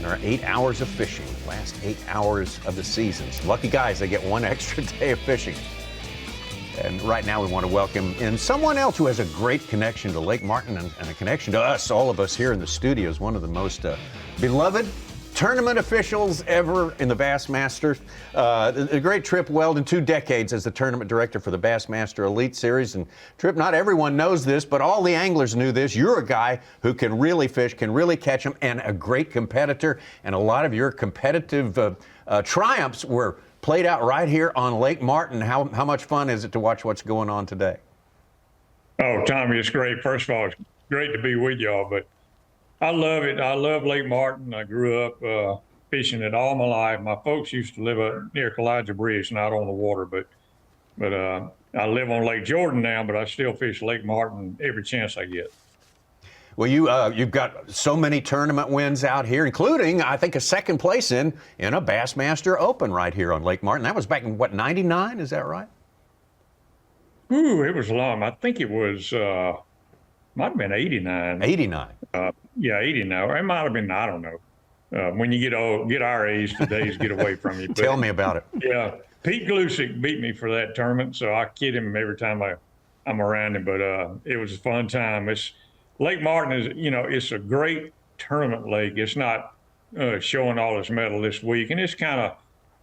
our 8 hours of fishing, last 8 hours of the season. So lucky guys, they get one extra day of fishing. And right now we want to welcome in someone else who has a great connection to Lake Martin and a connection to us, all of us here in the studios, one of the most beloved tournament officials ever in the Bassmaster. The great Trip Weldon, 2 decades as the tournament director for the Bassmaster Elite Series. And Trip, not everyone knows this, but all the anglers knew this. You're a guy who can really fish, can really catch them, and a great competitor. And a lot of your competitive triumphs were played out right here on Lake Martin. How much fun is it to watch what's going on today? Oh, Tommy, it's great. First of all, it's great to be with y'all, but I love it. I love Lake Martin. I grew up fishing it all my life. My folks used to live up near Kalijah Bridge, not on the water, but I live on Lake Jordan now, but I still fish Lake Martin every chance I get. Well, you've got so many tournament wins out here, including, I think, a second place in a Bassmaster Open right here on Lake Martin. That was back in, what, 99? Is that right? Ooh, it was long. I think it was, might have been 89. 89. Yeah, 89. Or it might have been, I don't know. When you get our age, the days get away from you. But, tell me about it. Yeah, Pete Glusick beat me for that tournament, so I kid him every time I'm around him. But it was a fun time. Lake Martin is, it's a great tournament lake. It's not showing all its metal this week, and it's kind of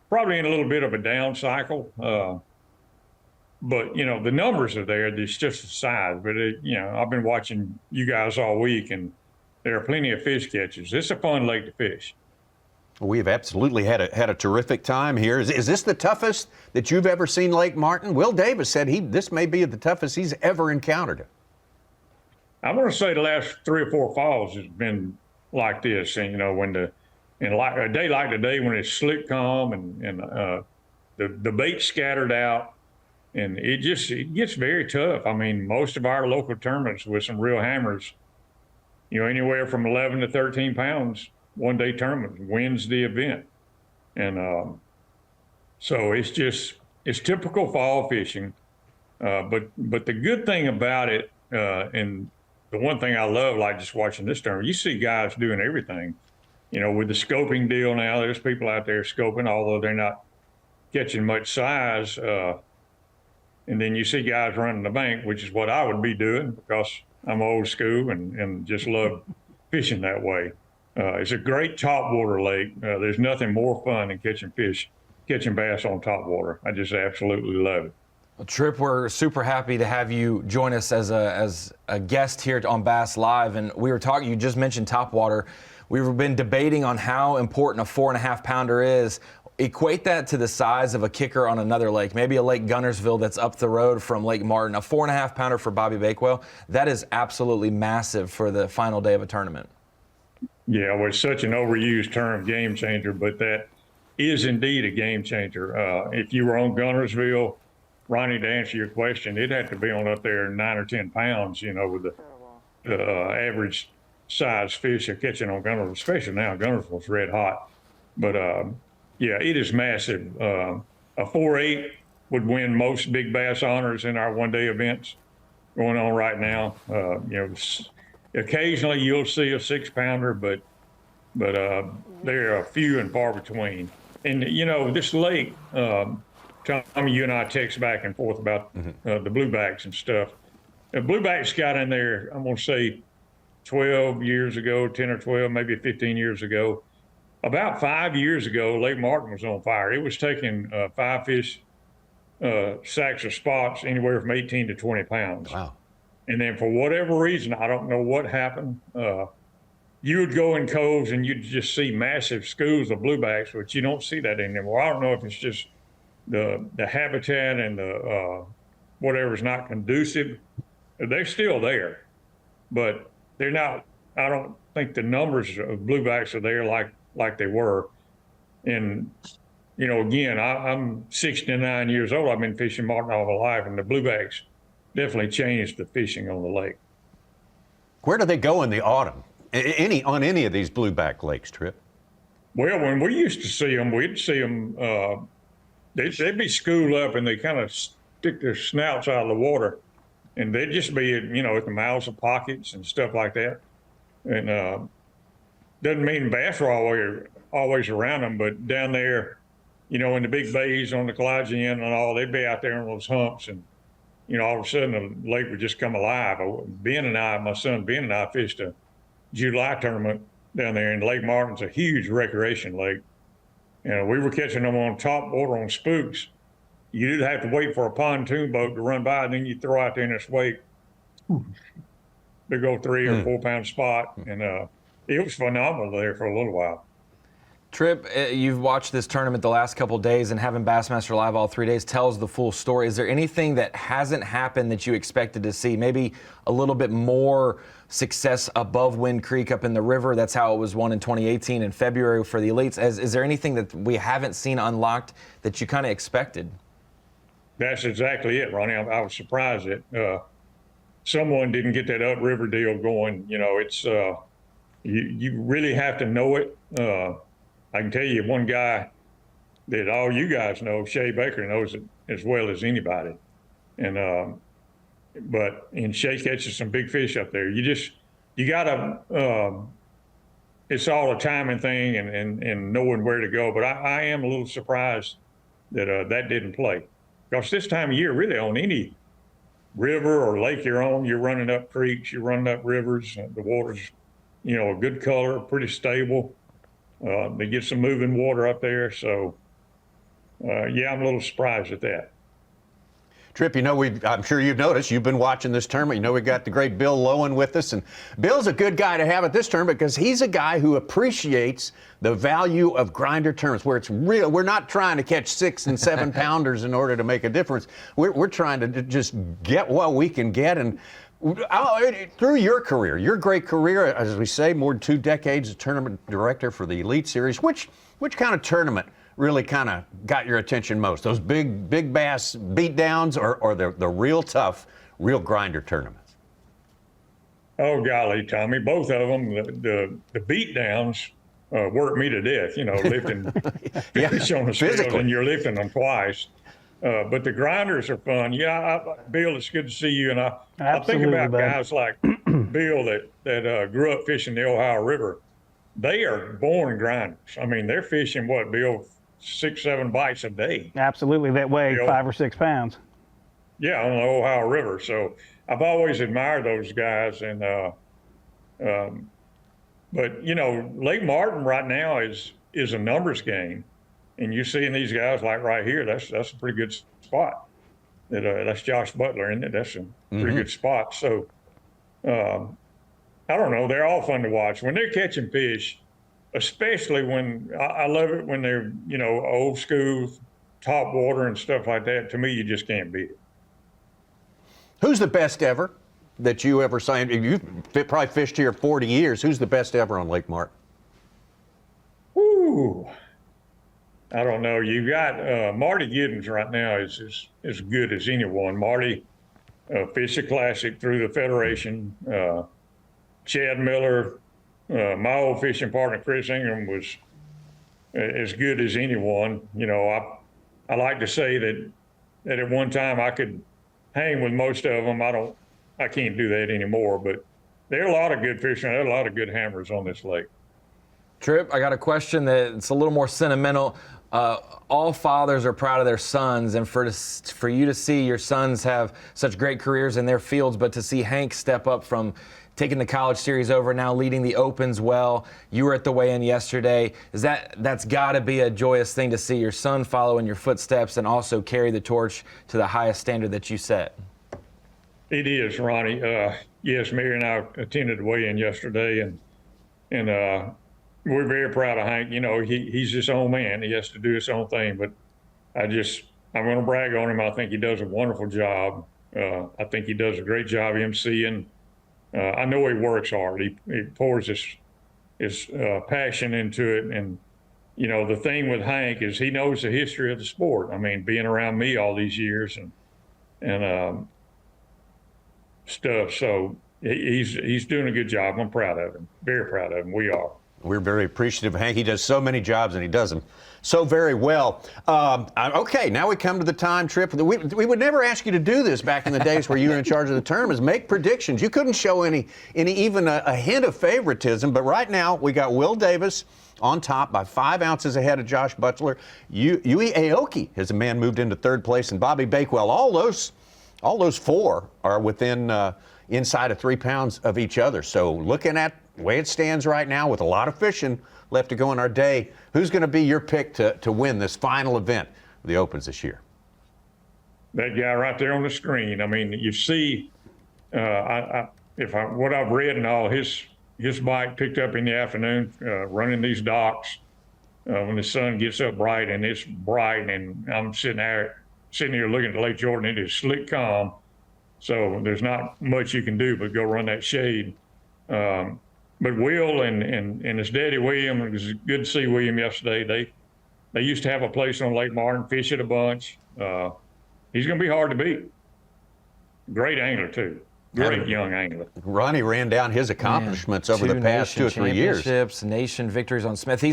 probably in a little bit of a down cycle. But, the numbers are there. It's just the size. But, I've been watching you guys all week, and there are plenty of fish catches. It's a fun lake to fish. We've absolutely had a terrific time here. Is this the toughest that you've ever seen Lake Martin? Will Davis said this may be the toughest he's ever encountered. I want to say the last 3 or 4 falls has been like this. And, when a day like today when it's slick calm and the bait scattered out, and it gets very tough. I mean, most of our local tournaments with some real hammers, anywhere from 11 to 13 pounds, one-day tournament wins the event. And so it's typical fall fishing. But the good thing about it, and the one thing I love, like just watching this tournament, you see guys doing everything. With the scoping deal now, there's people out there scoping, although they're not catching much size. And then you see guys running the bank, which is what I would be doing because I'm old school and just love fishing that way. It's a great topwater lake. There's nothing more fun than catching bass on topwater. I just absolutely love it. Well, Trip, we're super happy to have you join us as a guest here on Bass Live. And we were talking, you just mentioned topwater. We've been debating on how important a 4.5 pounder is. Equate that to the size of a kicker on another lake, maybe a Lake Gunnersville that's up the road from Lake Martin. A 4.5 pounder for Bobby Bakewell, that is absolutely massive for the final day of a tournament. Yeah, well, it's such an overused term, game changer, but that is indeed a game changer. If you were on Gunnersville, Ronnie, to answer your question, it'd have to be on up there 9 or 10 pounds, with the average size fish are catching on Gunnersville, especially now. Gunnersville's red hot. But yeah, it is massive. A 4.8 would win most big bass honors in our one-day events going on right now. Occasionally you'll see a 6-pounder, but they're few and far between. And this lake, Tommy, you and I text back and forth about the bluebacks and stuff. The bluebacks got in there, I'm going to say 12 years ago, 10 or 12, maybe 15 years ago. About 5 years ago, Lake Martin was on fire. It was taking 5 fish sacks of spots anywhere from 18 to 20 pounds. Wow. And then for whatever reason, I don't know what happened, you would go in coves and you'd just see massive schools of bluebacks, but you don't see that anymore. I don't know if it's just the habitat and the whatever's not conducive. They're still there, but they're not. I don't think the numbers of bluebacks are there like they were. And again, I'm 69 years old. I've been fishing Martin all my life, and the bluebacks definitely changed the fishing on the lake. Where do they go in the autumn? On any of these blueback lakes, Trip? Well, when we used to see them, we'd see them. They'd be schooled up, and they kind of stick their snouts out of the water, and they'd just be, at the mouths of pockets and stuff like that. And doesn't mean bass are always around them, but down there, you know, in the big bays on the Calagian and all, they'd be out there on those humps, and you know, all of a sudden the lake would just come alive. My son Ben and I fished a July tournament down there, and Lake Martin's a huge recreation lake. And we were catching them on top water on spooks. You'd have to wait for a pontoon boat to run by, and then you throw out there in this wake, big old 3 or 4 pound spot, and it was phenomenal there for a little while. Trip, you've watched this tournament the last couple of days, and having Bassmaster Live all 3 days tells the full story. Is there anything that hasn't happened that you expected to see? Maybe a little bit more success above Wind Creek up in the river. That's how it was won in 2018 in February for the elites. Is there anything that we haven't seen unlocked that you kind of expected? That's exactly it, Ronnie. I was surprised that someone didn't get that upriver deal going. You know, it's you really have to know it. I can tell you one guy that all you guys know, Shay Baker, knows it as well as anybody. And Shay catches some big fish up there. You gotta, it's all a timing thing and knowing where to go. But I am a little surprised that that didn't play. Because this time of year, really on any river or lake you're on, you're running up creeks, you're running up rivers. The water's, you know, a good color, pretty stable. They get some moving water up there. So, yeah, I'm a little surprised at that. Trip, you know, I'm sure you've noticed, you've been watching this tournament. You know, we got the great Bill Lowen with us. And Bill's a good guy to have at this tournament because he's a guy who appreciates the value of grinder tournaments where it's real. We're not trying to catch 6 and 7 pounders in order to make a difference. We're trying to just get what we can get. And through your career, your great career, as we say, more than 2 decades as tournament director for the Elite Series, which kind of tournament really kind of got your attention most? Those big bass beatdowns or the real tough, real grinder tournaments? Oh, golly, Tommy, both of them. The beatdowns worked me to death, you know, lifting fish on the scales, and you're lifting them twice. But the grinders are fun. Yeah, Bill, it's good to see you. And I think about guys like Bill that grew up fishing the Ohio River. They are born grinders. I mean, they're fishing what, Bill, 6-7 bites a day. Absolutely, that weigh 5 or 6 pounds. Yeah, on the Ohio River. So I've always admired those guys. And but you know, Lake Martin right now is a numbers game, and you're seeing these guys like right here. That's a pretty good spot. That's Josh Butler, isn't it? That's a pretty good spot. So I don't know. They're all fun to watch when they're catching fish. Especially when I love it when they're, you know, old school, top water and stuff like that. To me, you just can't beat it. Who's the best ever that you ever saw? You've probably fished here 40 years. Who's the best ever on Lake Martin? Ooh, I don't know. You got Marty Giddens right now is as good as anyone. Marty fished a classic through the Federation. Chad Miller. My old fishing partner, Chris Ingram, was as good as anyone. You know, I like to say that at one time I could hang with most of them. I can't do that anymore, but there are a lot of good fishermen. There are a lot of good hammers on this lake. Trip, I got a question that's a little more sentimental. All fathers are proud of their sons, and for you to see your sons have such great careers in their fields, but to see Hank step up from taking the college series over, now leading the Opens well. You were at the weigh-in yesterday. That's got to be a joyous thing to see your son follow in your footsteps and also carry the torch to the highest standard that you set. It is, Ronnie. Yes, Mary and I attended the weigh-in yesterday, and we're very proud of Hank. You know, he's his own man. He has to do his own thing, but I'm going to brag on him. I think he does a wonderful job. I think he does a great job emceeing. I know he works hard. He pours his passion into it. And, you know, the thing with Hank is he knows the history of the sport. I mean, being around me all these years and stuff. So he's doing a good job. I'm proud of him. Very proud of him. We are. We're very appreciative of Hank. He does so many jobs, and he does them so very well. Okay, now we come to the time, Trip. We would never ask you to do this back in the days where you were in charge of the tournaments. Make predictions. You couldn't show even a hint of favoritism, but right now we got Will Davis on top by 5 ounces ahead of Josh Butler. Yui Aoki, as a man, moved into third place, and Bobby Bakewell. All those 4 are within inside of 3 pounds of each other. So looking at the way it stands right now, with a lot of fishing left to go in our day, who's going to be your pick to win this final event of the Opens this year? That guy right there on the screen. I mean, you see, what I've read and all, his bike picked up in the afternoon, running these docks when the sun gets up bright, and it's bright, and I'm sitting here looking at Lake Jordan. It is slick calm, so there's not much you can do but go run that shade. But Will and his daddy William, it was good to see William yesterday. They used to have a place on Lake Martin, fish it a bunch. He's going to be hard to beat. Great angler too. Great young angler. Ronnie ran down his accomplishments over the past 2 or 3 years. Championships, nation victories on Smith.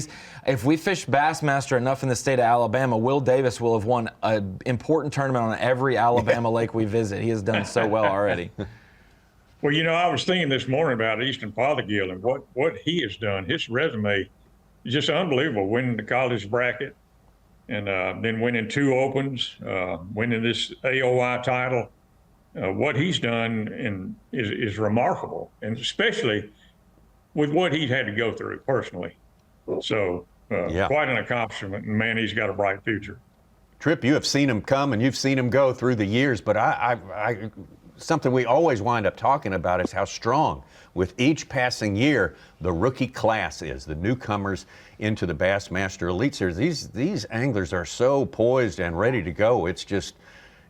If we fish Bassmaster enough in the state of Alabama, Will Davis will have won an important tournament on every Alabama lake we visit. He has done so well already. Well, I was thinking this morning about Easton Fothergill and what he has done. His resume is just unbelievable. Winning the college bracket, and then winning 2 Opens, winning this AOI title. What he's done is remarkable, and especially with what he's had to go through personally. So quite an accomplishment, and man, he's got a bright future. Trip, you have seen him come and you've seen him go through the years, but something we always wind up talking about is how strong, with each passing year, the rookie class is, the newcomers into the Bassmaster Elite Series. These anglers are so poised and ready to go. It's just,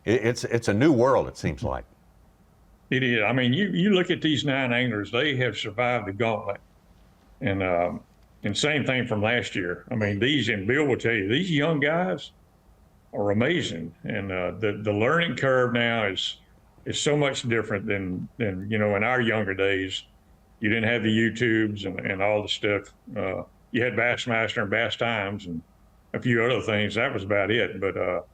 it's a new world, it seems like. It is. I mean, you look at these 9 anglers, they have survived the gauntlet. And same thing from last year. I mean, and Bill will tell you, these young guys are amazing. And the learning curve now is so much different than in our younger days. You didn't have the YouTubes and all the stuff. You had Bassmaster and Bass Times and a few other things. That was about it. But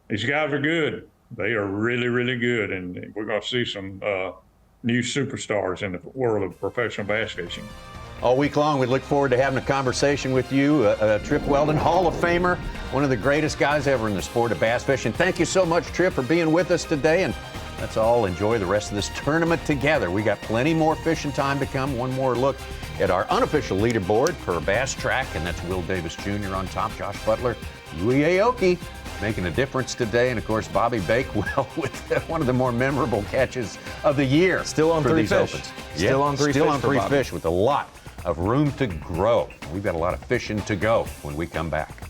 these guys are good. They are really, really good, and we're going to see some new superstars in the world of professional bass fishing. All week long, we look forward to having a conversation with you. Trip Weldon, Hall of Famer, one of the greatest guys ever in the sport of bass fishing. Thank you so much, Trip, for being with us today, and let's all enjoy the rest of this tournament together. We got plenty more fishing time to come. One more look at our unofficial leaderboard per Bass Track, and that's Will Davis Jr. on top, Josh Butler, Yui Aoki making a difference today, and of course Bobby Bakewell with one of the more memorable catches of the year. Still on 3 fish. Opens. Still on 3 fish. Still on 3 fish with a lot of room to grow. We've got a lot of fishing to go when we come back.